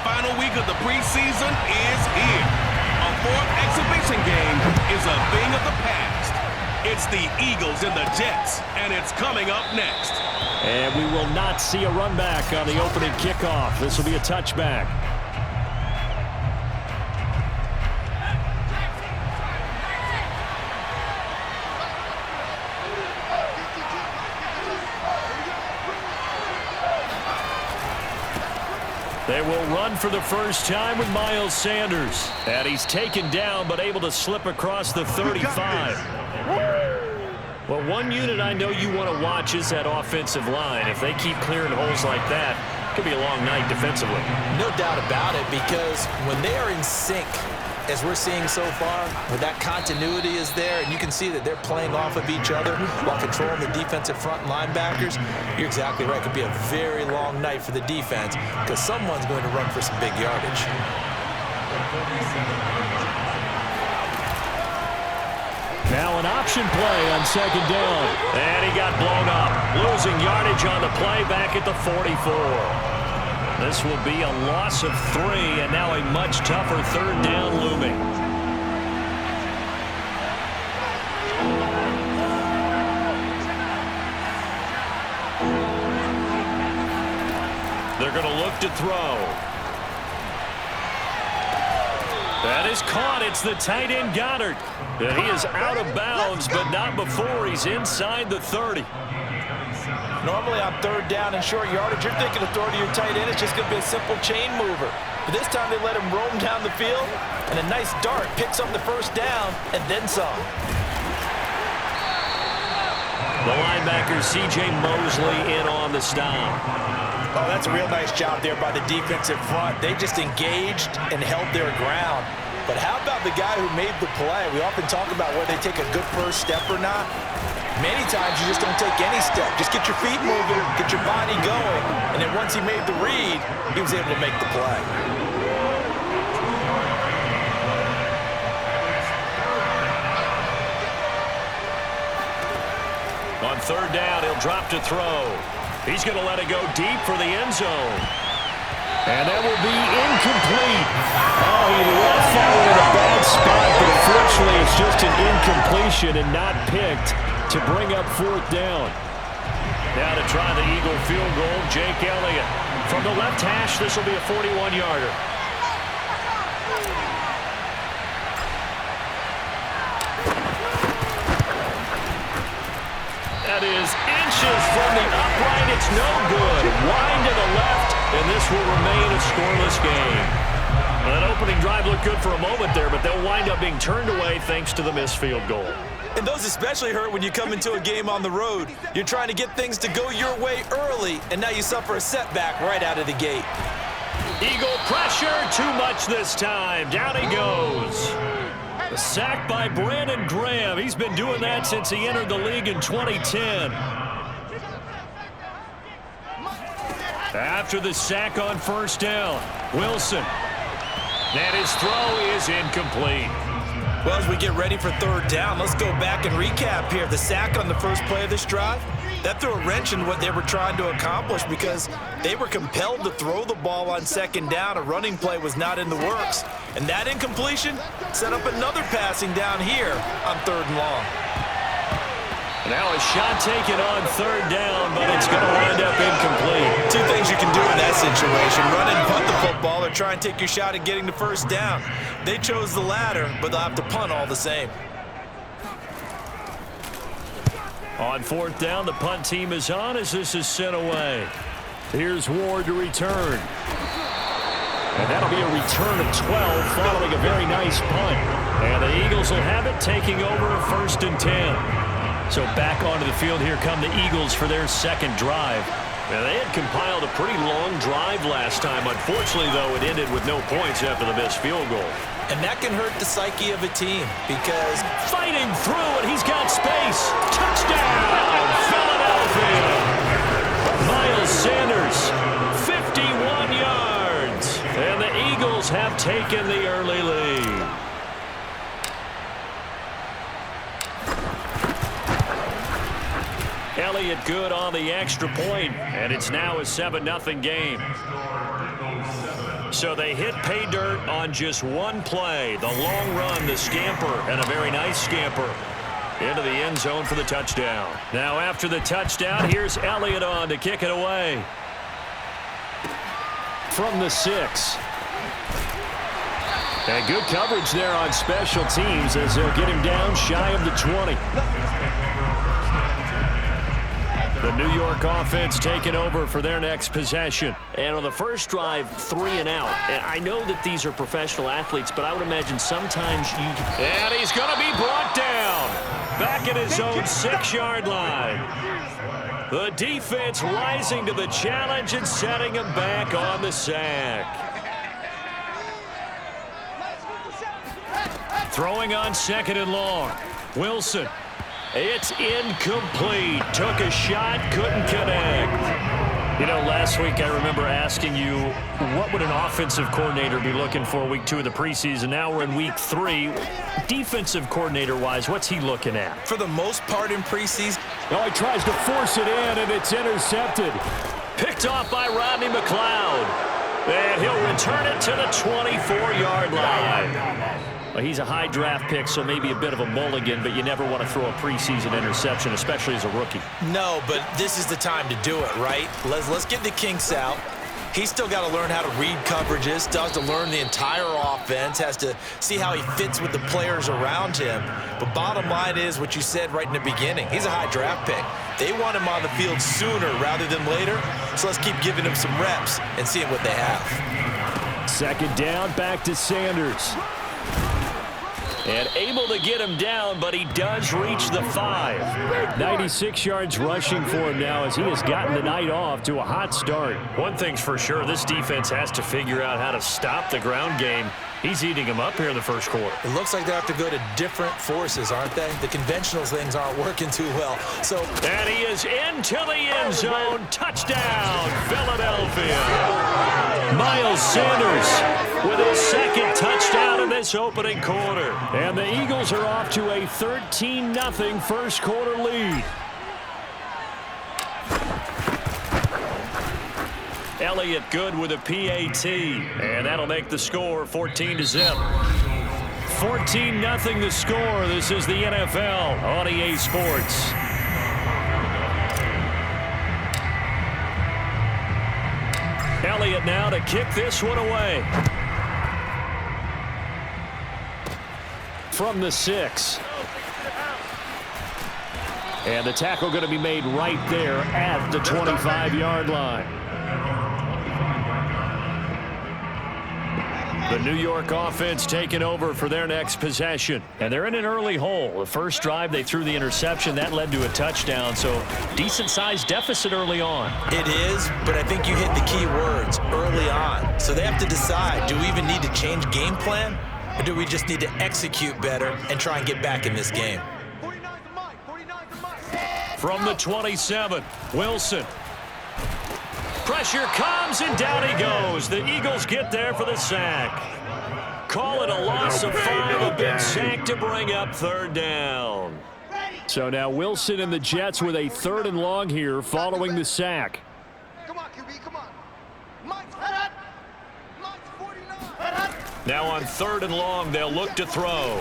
final week of the preseason is here. A fourth exhibition game is a thing of the past. It's the Eagles and the Jets, and it's coming up next. And we will not see a run back on the opening kickoff. This will be a touchback. They will run for the first time with Miles Sanders. And he's taken down but able to slip across the 35. Well, one unit I know you want to watch is that offensive line. If they keep clearing holes like that, it could be a long night defensively. No doubt about it, because when they are in sync, as we're seeing so far, where that continuity is there, and you can see that they're playing off of each other while controlling the defensive front linebackers, you're exactly right. It could be a very long night for the defense because someone's going to run for some big yardage. Now an option play on second down. And he got blown up. Losing yardage on the play back at the 44. This will be a loss of 3, and now a much tougher third down looming. They're going to look to throw. That is caught. It's the tight end Goddard. And he is out of bounds, but not before he's inside the 30. Normally on third down and short yardage, you're thinking of throwing to your tight end. It's just going to be a simple chain mover. But this time they let him roam down the field, and a nice dart picks up the first down and then some. The linebacker, C.J. Mosley, in on the stop. Oh, that's a real nice job there by the defensive front. They just engaged and held their ground. But how about the guy who made the play? We often talk about whether they take a good first step or not. Many times you just don't take any step. Just get your feet moving, get your body going, and then once he made the read, he was able to make the play. On third down, he'll drop to throw. He's going to let it go deep for the end zone. And that will be incomplete. Oh, he left that one in a bad spot, but fortunately it's just an incompletion and not picked to bring up fourth down. Now to try the Eagle field goal, Jake Elliott. From the left hash, this will be a 41-yarder. That is inches from the upright. It's no good. Wide to the left, and this will remain a scoreless game. That opening drive looked good for a moment there, but they'll wind up being turned away thanks to the missed field goal. And those especially hurt when you come into a game on the road. You're trying to get things to go your way early, and now you suffer a setback right out of the gate. Eagle pressure, too much this time. Down he goes. A sack by Brandon Graham. He's been doing that since he entered the league in 2010. After the sack on first down, Wilson. And his throw is incomplete. Well, as we get ready for third down, let's go back and recap here. The sack on the first play of this drive, that threw a wrench in what they were trying to accomplish because they were compelled to throw the ball on second down. A running play was not in the works. And that incompletion set up another passing down here on third and long. Now a shot taken on third down, but it's going to wind up incomplete. Two things you can do in that situation: run and punt the football, or try and take your shot at getting the first down. They chose the latter, but they'll have to punt all the same. On fourth down, the punt team is on as this is sent away. Here's Ward to return. And that'll be a return of 12 following a very nice punt. And the Eagles will have it, taking over first and 10. So back onto the field, here come the Eagles for their second drive. Now, they had compiled a pretty long drive last time. Unfortunately, though, it ended with no points after the missed field goal. And that can hurt the psyche of a team because fighting through it, he's got space. Touchdown, Philadelphia. Miles Sanders, 51 yards. And the Eagles have taken the early lead. Elliott good on the extra point, and it's now a 7-0 game. So they hit pay dirt on just one play. The long run, the scamper, and a very nice scamper into the end zone for the touchdown. Now after the touchdown, here's Elliott on to kick it away. From the 6. And good coverage there on special teams as they'll get him down shy of the 20. The New York offense taking over for their next possession. And on the first drive, 3 and out. And I know that these are professional athletes, but I would imagine sometimes you... And he's going to be brought down. Back at his own 6-yard line. The defense rising to the challenge and setting him back on the sack. Throwing on 2nd and long. Wilson. It's incomplete. Took a shot, couldn't connect. You know, last week I remember asking you, what would an offensive coordinator be looking for week 2 of the preseason? Now we're in week 3. Defensive coordinator-wise, what's he looking at? For the most part in preseason. Oh, he tries to force it in, and it's intercepted. Picked off by Rodney McLeod. And he'll return it to the 24-yard line. Well, he's a high draft pick, so maybe a bit of a mulligan, but you never want to throw a preseason interception, especially as a rookie. No, but this is the time to do it, right? Let's get the kinks out. He's still got to learn how to read coverages, still has to learn the entire offense, has to see how he fits with the players around him. But bottom line is what you said right in the beginning. He's a high draft pick. They want him on the field sooner rather than later, so let's keep giving him some reps and seeing what they have. 2nd down, back to Sanders. And able to get him down, but he does reach the 5. 96 yards rushing for him now as he has gotten the night off to a hot start. One thing's for sure, this defense has to figure out how to stop the ground game. He's eating him up here in the first quarter. It looks like they have to go to different forces, aren't they? The conventional things aren't working too well. And he is into the end zone. Touchdown, Philadelphia. Miles Sanders with his 2nd touchdown in this opening quarter. And the Eagles are off to a 13-0 first quarter lead. Elliott good with a PAT, and that'll make the score 14-0. 14-0 the score. This is the NFL on EA Sports. Elliott now to kick this one away. From the 6. And the tackle going to be made right there at the 25-yard line. The New York offense taking over for their next possession. And they're in an early hole. The first drive, they threw the interception. That led to a touchdown, so decent-sized deficit early on. It is, but I think you hit the key words, early on. So they have to decide, do we even need to change game plan, or do we just need to execute better and try and get back in this game? From the 27, Wilson. Pressure comes, and down he goes. The Eagles get there for the sack. Call it a loss of 5, a big sack to bring up 3rd down. So now Wilson and the Jets with a 3rd and long here following the sack. Come on, QB, come on. Mike's head up. Mike's 49. Now on 3rd and long, they'll look to throw.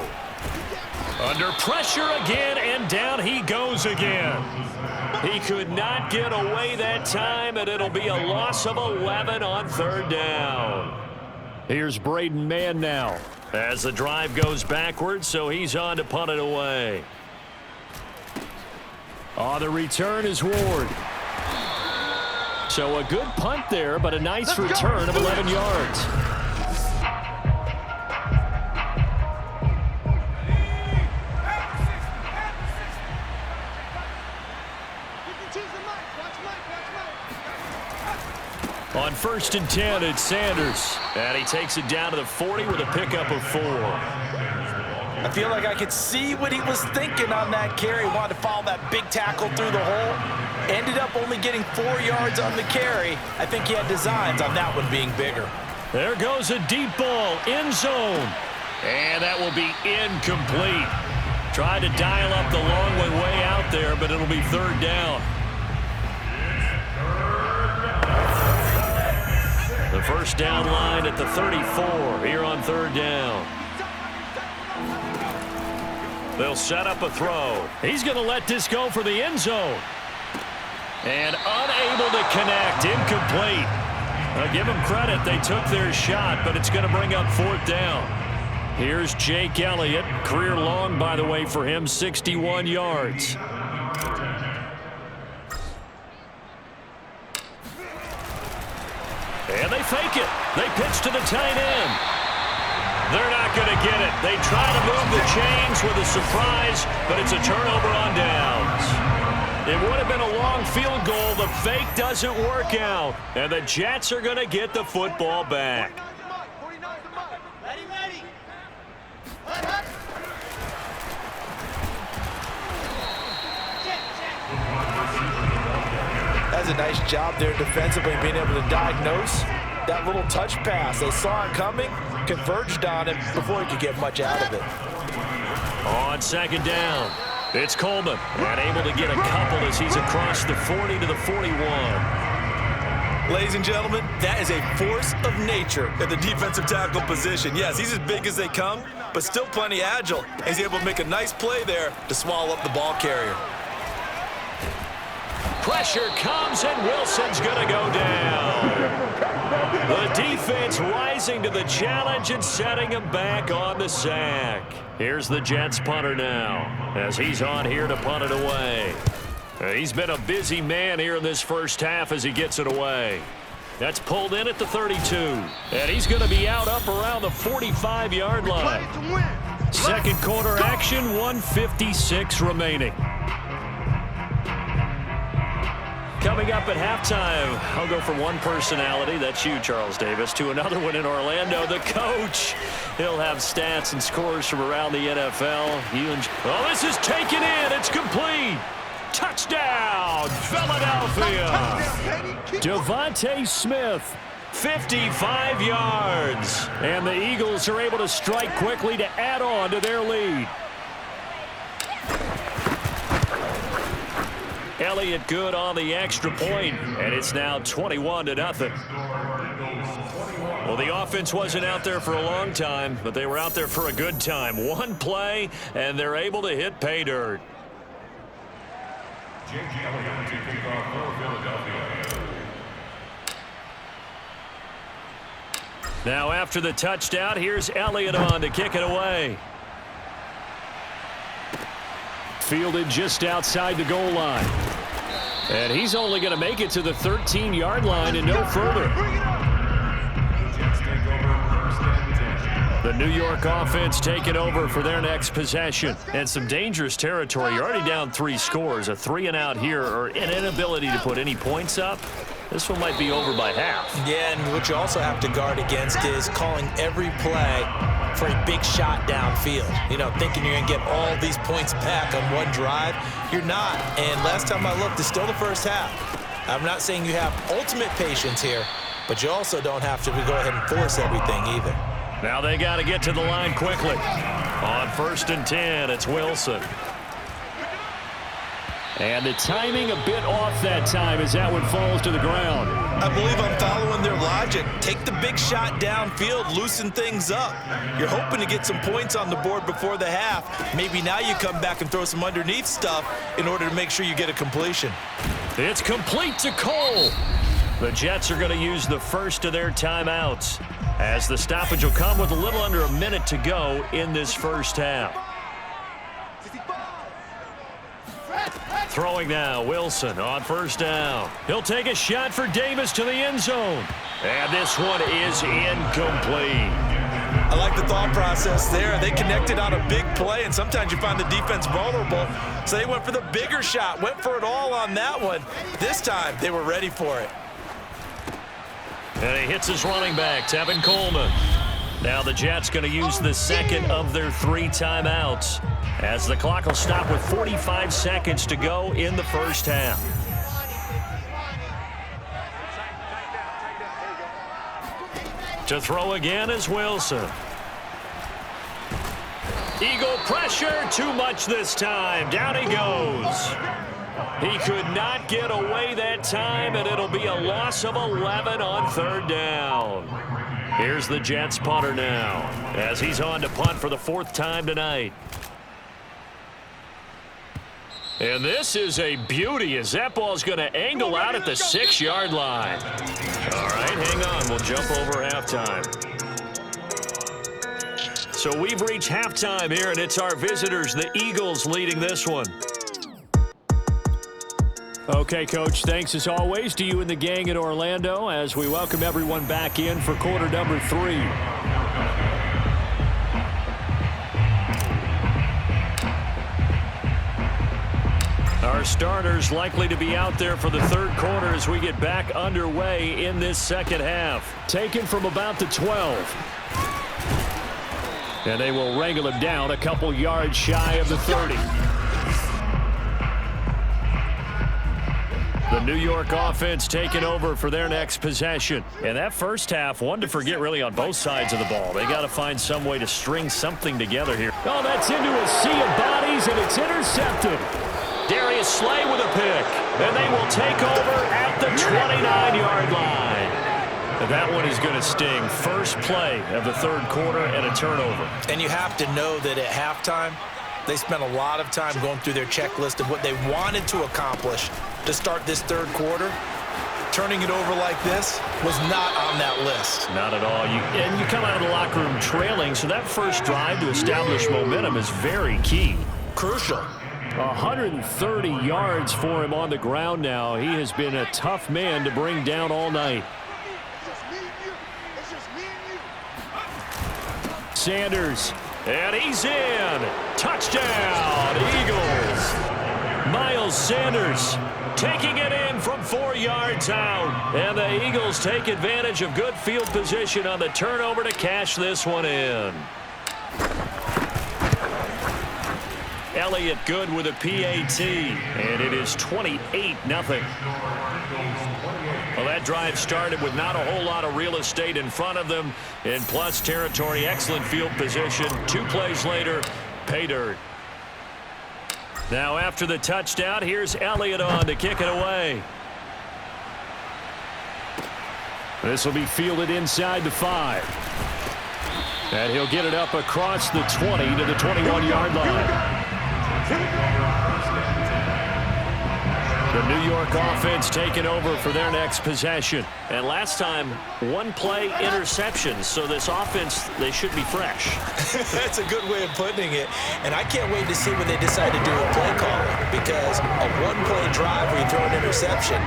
Under pressure again, and down he goes again. He could not get away that time, and it'll be a loss of 11 on 3rd down. Here's Braden Mann now as the drive goes backwards, so he's on to punt it away. On the return is Ward. So a good punt there, but a nice return of 11 yards. On 1st and 10, it's Sanders. And he takes it down to the 40 with a pickup of 4. I feel like I could see what he was thinking on that carry. Wanted to follow that big tackle through the hole. Ended up only getting 4 yards on the carry. I think he had designs on that one being bigger. There goes a deep ball, end zone. And that will be incomplete. Tried to dial up the long one way out there, but it'll be 3rd down. The first down line at the 34 here on third down. They'll set up a throw. He's going to let this go for the end zone. And unable to connect. Incomplete. I'll give them credit. They took their shot, but it's going to bring up fourth down. Here's Jake Elliott. Career long, by the way, for him, 61 yards. And they fake it. They pitch to the tight end. They're not going to get it. They try to move the chains with a surprise, but it's a turnover on downs. It would have been a long field goal. The fake doesn't work out. And the Jets are going to get the football back. That's a nice job there defensively, being able to diagnose that little touch pass. They saw it coming, converged on him before he could get much out of it. On second down, it's Coleman, and able to get a couple as he's across the 40 to the 41. Ladies and gentlemen, that is a force of nature at the defensive tackle position. Yes, he's as big as they come, but still plenty agile. He's able to make a nice play there to swallow up the ball carrier. Pressure comes, and Wilson's going to go down. The defense rising to the challenge and setting him back on the sack. Here's the Jets punter now as he's on here to punt it away. He's been a busy man here in this first half as he gets it away. That's pulled in at the 32. And he's going to be out up around the 45-yard line. Second quarter action, 1:56 remaining. Coming up at halftime, I'll go from one personality, that's you, Charles Davis, to another one in Orlando, the coach. He'll have stats and scores from around the NFL. Oh, this is taken in. It's complete. Touchdown, Philadelphia. Devontae Smith, 55 yards. And the Eagles are able to strike quickly to add on to their lead. Elliott good on the extra point, and it's now 21-0. Well, the offense wasn't out there for a long time, but they were out there for a good time. One play, and they're able to hit pay dirt. Now after the touchdown, here's Elliott on to kick it away. Fielded just outside the goal line. And he's only going to make it to the 13-yard line and no further. The New York offense taking over for their next possession. And some dangerous territory. You're already down 3 scores. A 3-and-out here, or an inability to put any points up. This one might be over by half. Yeah, and what you also have to guard against is calling every play for a big shot downfield. You know, thinking you're going to get all these points back on one drive. You're not. And last time I looked, it's still the first half. I'm not saying you have ultimate patience here, but you also don't have to go ahead and force everything either. Now they got to get to the line quickly. On 1st and 10, it's Wilson. And the timing a bit off that time as that one falls to the ground. I believe I'm following their logic. Take the big shot downfield, loosen things up. You're hoping to get some points on the board before the half. Maybe now you come back and throw some underneath stuff in order to make sure you get a completion. It's complete to Cole. The Jets are going to use the first of their timeouts as the stoppage will come with a little under a minute to go in this first half. Throwing now, Wilson on 1st down. He'll take a shot for Davis to the end zone. And this one is incomplete. I like the thought process there. They connected on a big play, and sometimes you find the defense vulnerable. So they went for the bigger shot, went for it all on that one. This time, they were ready for it. And he hits his running back, Tevin Coleman. Now the Jets going to use the second of their 3 timeouts, as the clock will stop with 45 seconds to go in the first half. To throw again is Wilson. Eagle pressure, too much this time. Down he goes. He could not get away that time, and it'll be a loss of 11 on 3rd down. Here's the Jets punter now, as he's on to punt for the 4th time tonight. And this is a beauty, as that ball's going to angle out at the 6-yard line. All right, hang on. We'll jump over halftime. So we've reached halftime here, and it's our visitors, the Eagles, leading this one. Okay, Coach, thanks as always to you and the gang in Orlando as we welcome everyone back in for quarter number 3. Our starters likely to be out there for the 3rd quarter as we get back underway in this 2nd half. Taken from about the 12. And they will wrangle him down a couple yards shy of the 30. The New York offense taking over for their next possession. And that first half, one to forget really on both sides of the ball. They got to find some way to string something together here. Oh, that's into a sea of bodies, and it's intercepted. Darius Slay with a pick, and they will take over at the 29-yard line. And that one is going to sting. First play of the 3rd quarter and a turnover. And you have to know that at halftime, they spent a lot of time going through their checklist of what they wanted to accomplish to start this 3rd quarter. Turning it over like this was not on that list. Not at all. And you come out of the locker room trailing, so that first drive to establish momentum is very key. Crucial. 130 yards for him on the ground now. He has been a tough man to bring down all night. Sanders, and he's in. Touchdown, Eagles. Miles Sanders taking it in from 4 yards out. And the Eagles take advantage of good field position on the turnover to cash this one in. Elliott good with a PAT, and it is 28-0. Well, that drive started with not a whole lot of real estate in front of them. In plus territory, excellent field position. 2 plays later, pay dirt. Now after the touchdown, here's Elliott on to kick it away. This will be fielded inside the 5. And he'll get it up across the 20 to the 21-yard line. The New York offense taking over for their next possession. And last time, 1-play interception. So this offense, they should be fresh. That's a good way of putting it. And I can't wait to see what they decide to do with play calling. Because a 1-play drive where you throw an interception,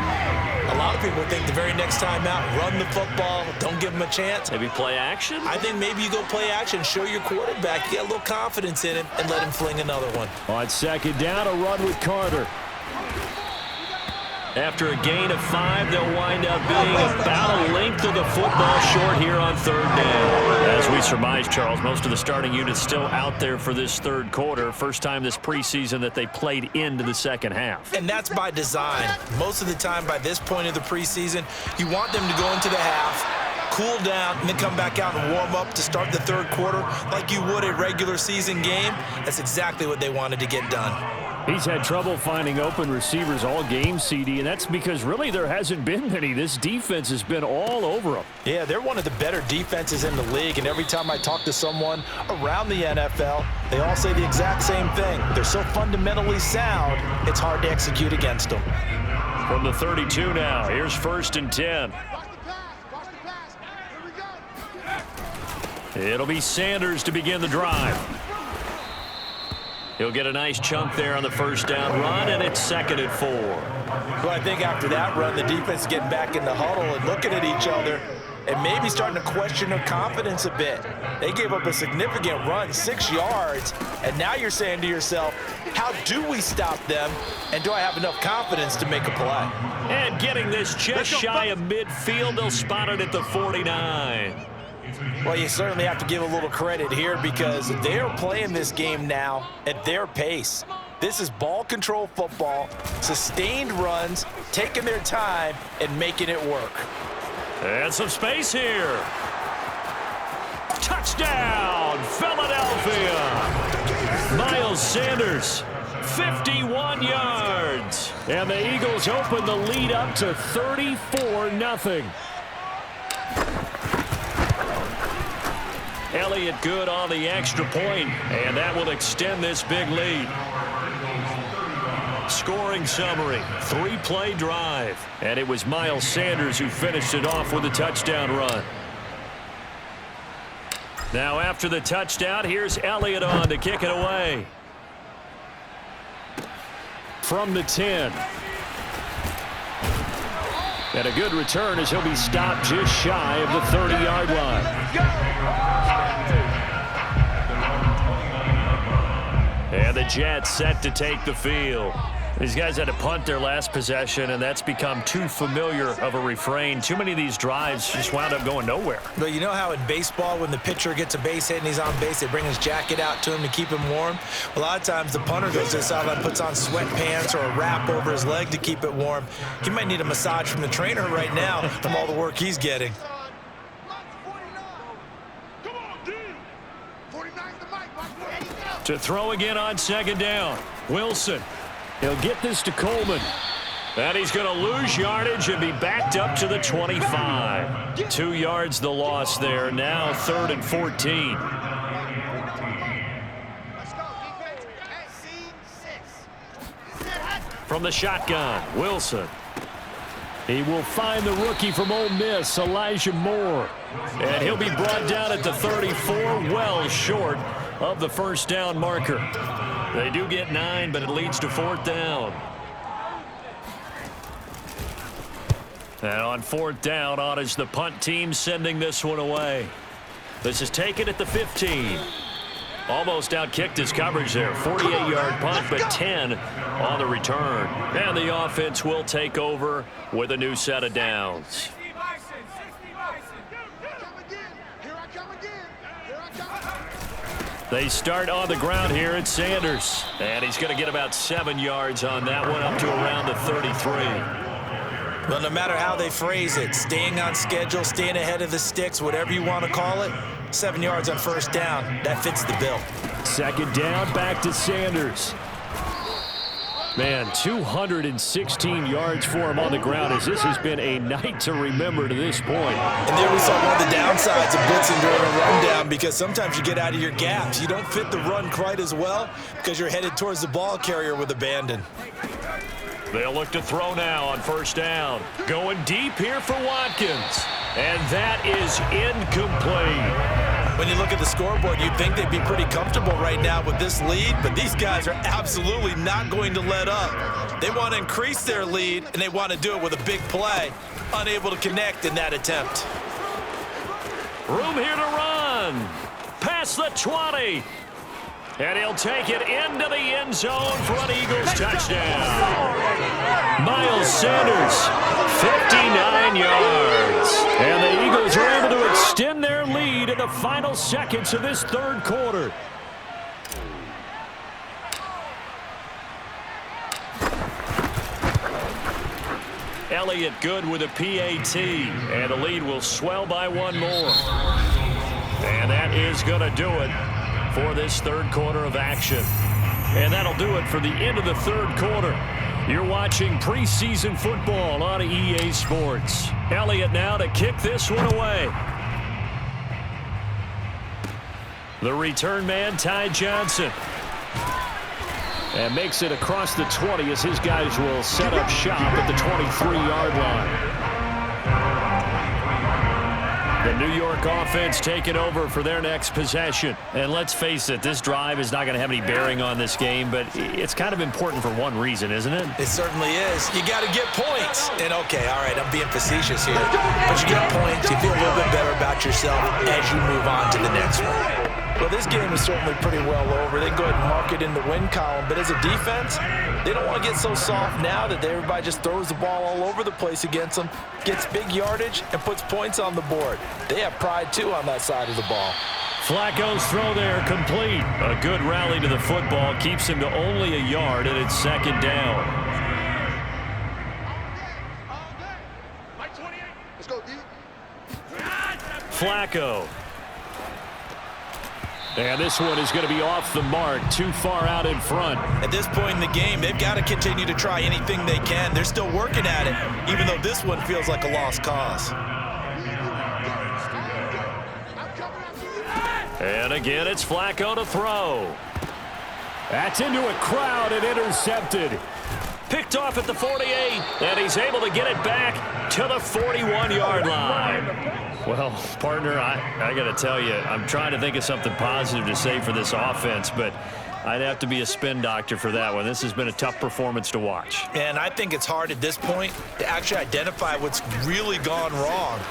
a lot of people think the very next time out, run the football, don't give them a chance. Maybe play action? I think maybe you go play action, show your quarterback, get a little confidence in him, and let him fling another one. On 2nd down, a run with Carter. After a gain of 5, they'll wind up being about a length of the football short here on 3rd down. As we surmise, Charles, most of the starting units still out there for this 3rd quarter. First time this preseason that they played into the 2nd half. And that's by design. Most of the time by this point of the preseason, you want them to go into the half, cool down, and then come back out and warm up to start the 3rd quarter like you would a regular season game. That's exactly what they wanted to get done. He's had trouble finding open receivers all game, CD, and that's because really there hasn't been many. This defense has been all over them. Yeah, they're one of the better defenses in the league, and every time I talk to someone around the NFL, they all say the exact same thing. They're so fundamentally sound, it's hard to execute against them. From the 32 now, here's 1st and 10. It'll be Sanders to begin the drive. He'll get a nice chunk there on the 1st down run, and it's 2nd and 4. Well, I think after that run, the defense is getting back in the huddle and looking at each other and maybe starting to question their confidence a bit. They gave up a significant run, 6 yards, and now you're saying to yourself, how do we stop them, and do I have enough confidence to make a play? And getting this just shy of midfield, they'll spot it at the 49. Well, you certainly have to give a little credit here because they're playing this game now at their pace. This is ball control football, sustained runs, taking their time, and making it work. And some space here. Touchdown, Philadelphia. Miles Sanders, 51 yards. And the Eagles open the lead up to 34-0. Elliott good on the extra point, and that will extend this big lead. Scoring summary, 3-play drive. And it was Miles Sanders who finished it off with a touchdown run. Now after the touchdown, here's Elliott on to kick it away. From the 10. And a good return as he'll be stopped just shy of the 30-yard line. And the Jets set to take the field. These guys had to punt their last possession, and that's become too familiar of a refrain. Too many of these drives just wound up going nowhere. But you know how in baseball, when the pitcher gets a base hit and he's on base, they bring his jacket out to him to keep him warm? A lot of times the punter goes to the sideline, puts on sweatpants or a wrap over his leg to keep it warm. He might need a massage from the trainer right now from all the work he's getting. To throw again on second down. Wilson. He'll get this to Coleman. And he's going to lose yardage and be backed up to the 25. 2 yards the loss there. Now 3rd and 14. From the shotgun, Wilson. He will find the rookie from Ole Miss, Elijah Moore. And he'll be brought down at the 34, well short of the first down marker. They do get 9, but it leads to 4th down. And on 4th down, on is the punt team sending this one away. This is taken at the 15. Almost outkicked his coverage there. 48-yard punt, but 10 on the return. And the offense will take over with a new set of downs. They start on the ground here at Sanders. And he's going to get about 7 yards on that one, up to around the 33. Well, no matter how they phrase it, staying on schedule, staying ahead of the sticks, whatever you want to call it, 7 yards on first down, that fits the bill. Second down, back to Sanders. Man, 216 yards for him on the ground as this has been a night to remember to this point. And there we saw one of the downsides of blitzing during a rundown, because sometimes you get out of your gaps. You don't fit the run quite as well because you're headed towards the ball carrier with abandon. They'll look to throw now on first down. Going deep here for Watkins. And that is incomplete. When you look at the scoreboard, you'd think they'd be pretty comfortable right now with this lead, but these guys are absolutely not going to let up. They want to increase their lead, and they want to do it with a big play. Unable to connect in that attempt. Room here to run. Past the 20. And he'll take it into the end zone for an Eagles touchdown. Miles Sanders, 59 yards. And the Eagles are able to extend their lead in the final seconds of this third quarter. Elliott good with a PAT. And the lead will swell by one more. And that is going to do it for this third quarter of action. And that'll do it for the end of the third quarter. You're watching preseason football on EA Sports. Elliott now to kick this one away. The return man, Ty Johnson. And makes it across the 20 as his guys will set up shop at the 23-yard line. The New York offense taking over for their next possession. And let's face it, this drive is not going to have any bearing on this game, but it's kind of important for one reason, isn't it? It certainly is. You got to get points. And okay, all right, I'm being facetious here. But you get points, you feel a little bit better about yourself as you move on to the next one. Well, this game is certainly pretty well over. They can go ahead and mark it in the win column. But as a defense, they don't want to get so soft now that everybody just throws the ball all over the place against them, gets big yardage, and puts points on the board. They have pride, too, on that side of the ball. Flacco's throw there complete. A good rally to the football keeps him to only a yard, and it's second down. Let's go, D. Flacco. And this one is going to be off the mark, too far out in front. At this point in the game, they've got to continue to try anything they can. They're still working at it, even though this one feels like a lost cause. And again, it's Flacco to throw. That's into a crowd and intercepted. Picked off at the 48, and he's able to get it back to the 41-yard line. Well, partner, I got to tell you, I'm trying to think of something positive to say for this offense, but I'd have to be a spin doctor for that one. This has been a tough performance to watch. And I think it's hard at this point to actually identify what's really gone wrong.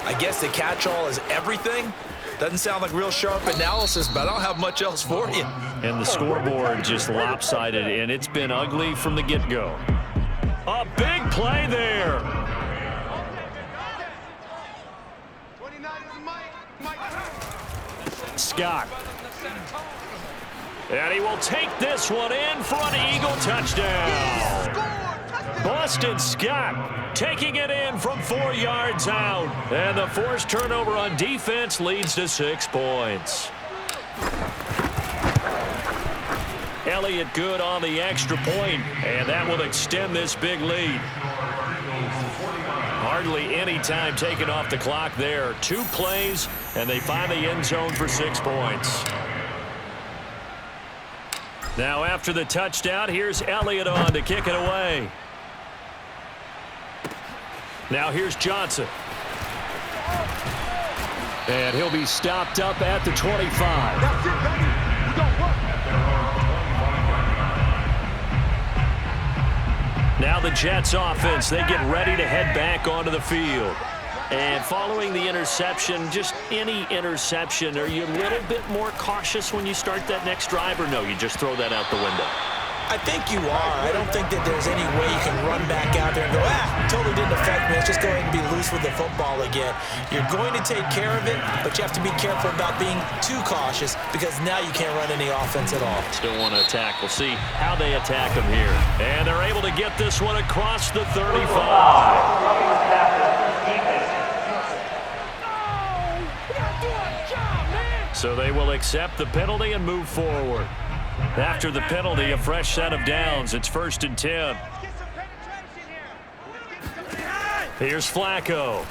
I guess the catch-all is everything. Doesn't sound like real sharp analysis, but I don't have much else for you. And the scoreboard just lopsided, and it's been ugly from the get-go. A big play there. Scott. And he will take this one in for an Eagle touchdown. Boston Scott taking it in from 4 yards out. And the forced turnover on defense leads to 6 points. Elliott good on the extra point, and that will extend this big lead. Hardly any time taken off the clock there. 2 plays, and they find the end zone for 6 points. Now after the touchdown, here's Elliott on to kick it away. Now here's Johnson. And he'll be stopped up at the 25. That's it, baby. We don't work. Now the Jets offense, they get ready to head back onto the field. And following the interception, just any interception, are you a little bit more cautious when you start that next drive, or no, you just throw that out the window? I think you are. I don't think that there's any way you can run back out there and go, totally didn't affect me. Let's just go ahead and be loose with the football again. You're going to take care of it, but you have to be careful about being too cautious because now you can't run any offense at all. Still want to attack. We'll see how they attack them here. And they're able to get this one across the 35. So they will accept the penalty and move forward. After the penalty, a fresh set of downs. It's 1st and 10. Here's Flacco.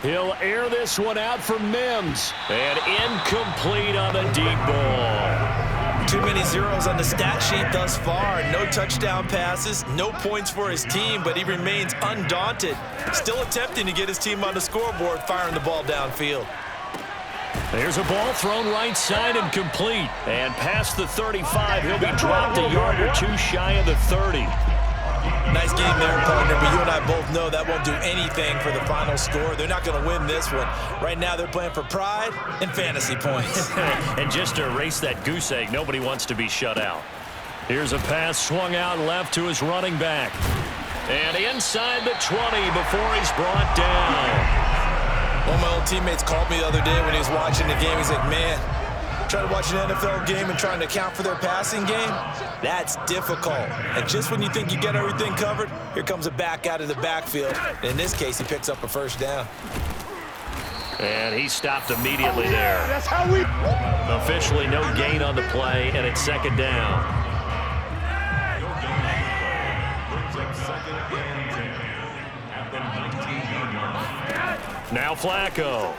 He'll air this one out for Mims. And incomplete on the deep ball. Too many zeros on the stat sheet thus far. No touchdown passes, no points for his team, but he remains undaunted. Still attempting to get his team on the scoreboard, firing the ball downfield. There's a ball thrown right side and complete. And past the 35, he'll be dropped a yard or 2 shy of the 30. Nice game there, partner, but you and I both know that won't do anything for the final score. They're not going to win this one. Right now, they're playing for pride and fantasy points. And just to erase that goose egg, nobody wants to be shut out. Here's a pass swung out left to his running back. And inside the 20 before he's brought down. One of my old teammates called me the other day when he was watching the game. He's like, man, trying to watch an NFL game and trying to account for their passing game, that's difficult. And just when you think you get everything covered, here comes a back out of the backfield. In this case, he picks up a first down. And he stopped immediately there. That's how we... Officially no gain on the play, and it's 2nd down. Now Flacco.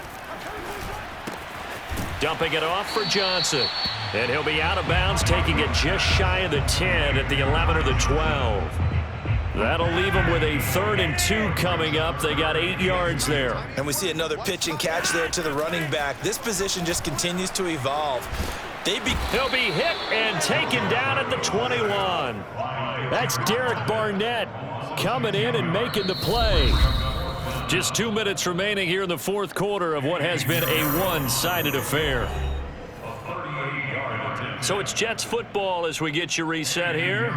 Dumping it off for Johnson. And he'll be out of bounds, taking it just shy of the 10 at the 11 or the 12. That'll leave them with a 3rd and 2 coming up. They got 8 yards there. And we see another pitch and catch there to the running back. This position just continues to evolve. He'll be hit and taken down at the 21. That's Derek Barnett coming in and making the play. Just 2 minutes remaining here in the 4th quarter of what has been a one-sided affair. So it's Jets football as we get you reset here.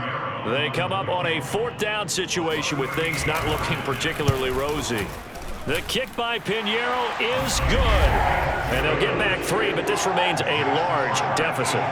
They come up on a 4th down situation with things not looking particularly rosy. The kick by Pinheiro is good. And they'll get back 3, but this remains a large deficit.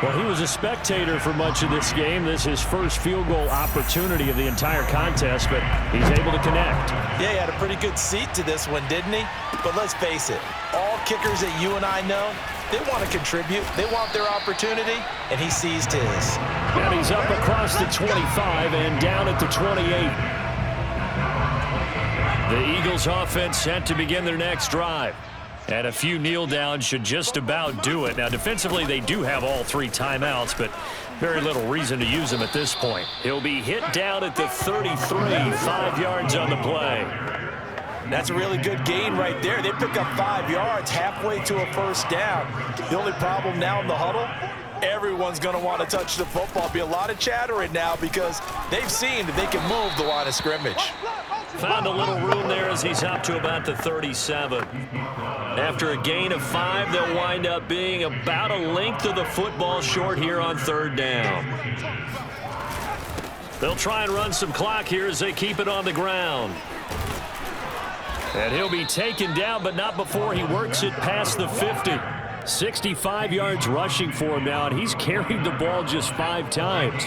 Well, he was a spectator for much of this game. This is his first field goal opportunity of the entire contest, but he's able to connect. Yeah, he had a pretty good seat to this one, didn't he? But let's face it, all kickers that you and I know They want to contribute. They want their opportunity, and he seized his. And he's up across the 25 and down at the 28. The Eagles offense set to begin their next drive. And a few kneel downs should just about do it. Now, defensively, they do have all 3 timeouts, but very little reason to use them at this point. He'll be hit down at the 33, 5 yards on the play. That's a really good gain right there. They pick up 5 yards halfway to a first down. The only problem now in the huddle, everyone's going to want to touch the football. Be a lot of chattering now because they've seen that they can move the line of scrimmage. Found a little room there as he's up to about the 37. After a gain of 5, they'll wind up being about a length of the football short here on 3rd down. They'll try and run some clock here as they keep it on the ground. And he'll be taken down, but not before he works it past the 50. 65 yards rushing for him now, and he's carried the ball just 5 times.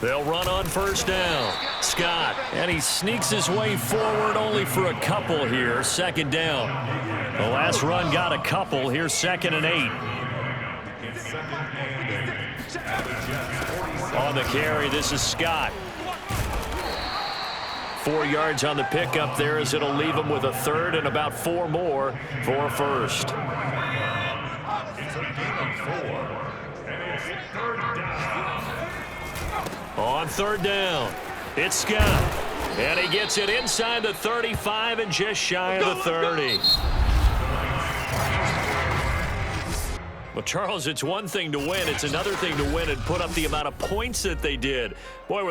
They'll run on 1st down. Scott, and he sneaks his way forward only for a couple here. 2nd down. The last run got a couple. Here's 2nd and 8. On the carry, this is Scott. 4 yards on the pickup there as it'll leave him with a 3rd and about 4 more for a 1st. On 3rd down, it's Scott. And he gets it inside the 35 and just shy of the 30. Well, Charles, it's one thing to win. It's another thing to win and put up the amount of points that they did. Boy, were they